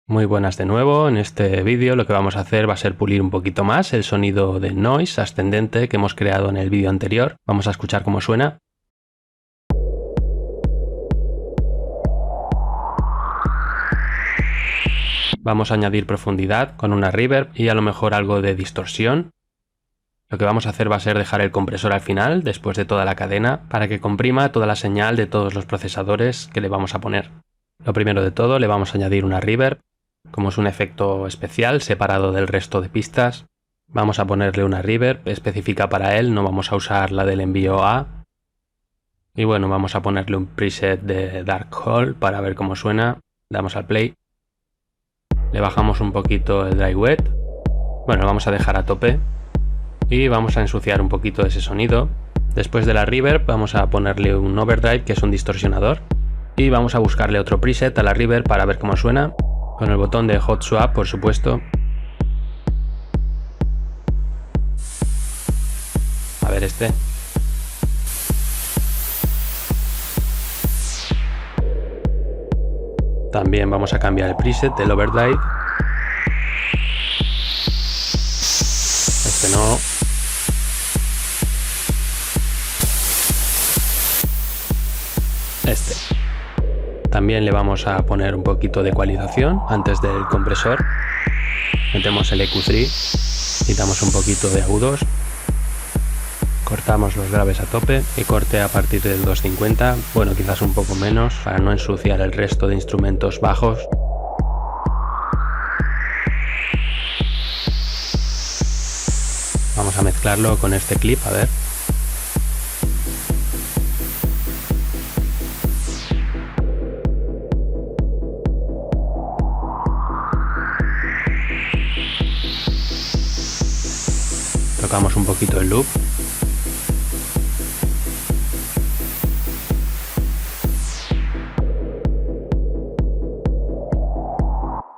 Muy buenas de nuevo. En este vídeo lo que vamos a hacer va a ser pulir un poquito más el sonido de noise ascendente que hemos creado en el vídeo anterior. Vamos a escuchar cómo suena. Vamos a añadir profundidad con una reverb y a lo mejor algo de distorsión. Lo que vamos a hacer va a ser dejar el compresor al final, después de toda la cadena, para que comprima toda la señal de todos los procesadores que le vamos a poner. Lo primero de todo, le vamos a añadir una reverb. Como es un efecto especial separado del resto de pistas, vamos a ponerle una reverb específica para él, no vamos a usar la del envío A. Y bueno, vamos a ponerle un preset de Dark Hole para ver cómo suena. Damos al play. Le bajamos un poquito el dry wet. Bueno, lo vamos a dejar a tope. Y vamos a ensuciar un poquito ese sonido. Después de la reverb vamos a ponerle un overdrive, que es un distorsionador. Y vamos a buscarle otro preset a la reverb para ver cómo suena. Con el botón de Hot Swap, por supuesto. A ver este. También vamos a cambiar el preset del overdrive. Este no. Este. También le vamos a poner un poquito de ecualización antes del compresor. Metemos el EQ3, quitamos un poquito de agudos, cortamos los graves a tope y corte a partir del 250, bueno, quizás un poco menos para no ensuciar el resto de instrumentos bajos. Vamos a mezclarlo con este clip, a ver. Tocamos un poquito el loop.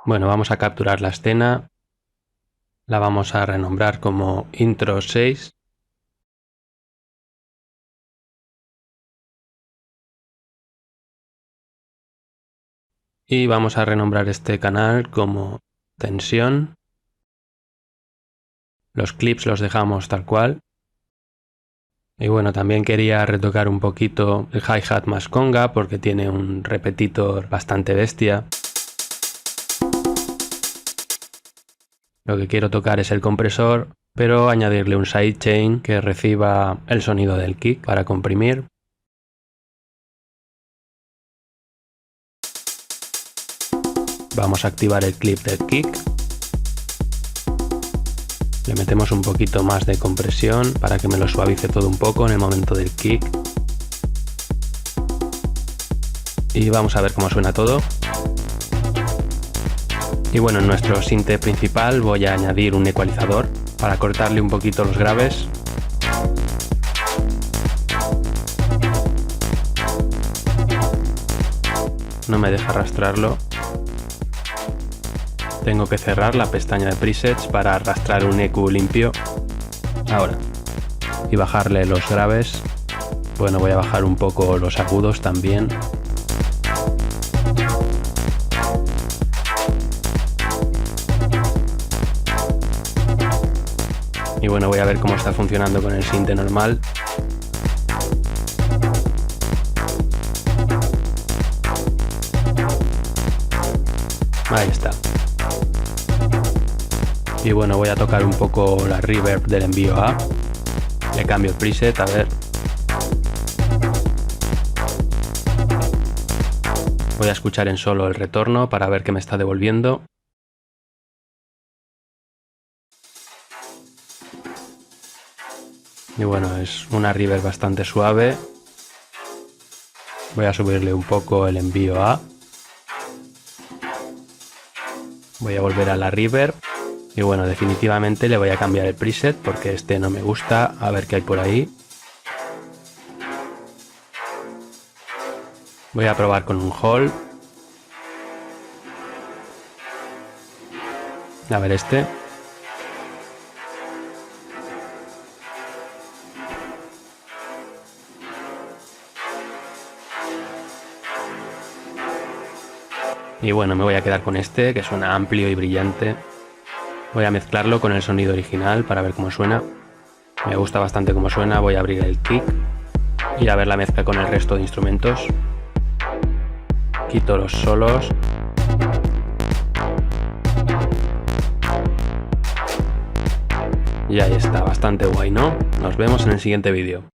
Bueno, vamos a capturar la escena. La vamos a renombrar como Intro 6. Y vamos a renombrar este canal como Tensión. Los clips los dejamos tal cual. Y bueno, también quería retocar un poquito el hi-hat más conga porque tiene un repetitor bastante bestia. Lo que quiero tocar es el compresor, pero añadirle un sidechain que reciba el sonido del kick para comprimir. Vamos a activar el clip del kick. Le metemos un poquito más de compresión para que me lo suavice todo un poco en el momento del kick. Y vamos a ver cómo suena todo. Y bueno, en nuestro sinte principal voy a añadir un ecualizador para cortarle un poquito los graves. No me deja arrastrarlo. Tengo que cerrar la pestaña de presets para arrastrar un EQ limpio. Ahora. Y bajarle los graves. Bueno, voy a bajar un poco los agudos también. Y bueno, voy a ver cómo está funcionando con el sinte normal. Ahí está. Y bueno, voy a tocar un poco la reverb del envío A. Le cambio el preset, a ver. Voy a escuchar en solo el retorno para ver qué me está devolviendo. Y bueno, es una reverb bastante suave. Voy a subirle un poco el envío A. Voy a volver a la reverb. Y bueno, definitivamente le voy a cambiar el preset porque este no me gusta. A ver qué hay por ahí. Voy a probar con un hall. A ver este. Y bueno, me voy a quedar con este, que suena amplio y brillante. Voy a mezclarlo con el sonido original para ver cómo suena. Me gusta bastante cómo suena, voy a abrir el kick y a ver la mezcla con el resto de instrumentos. Quito los solos. Y ahí está, bastante guay, ¿no? Nos vemos en el siguiente vídeo.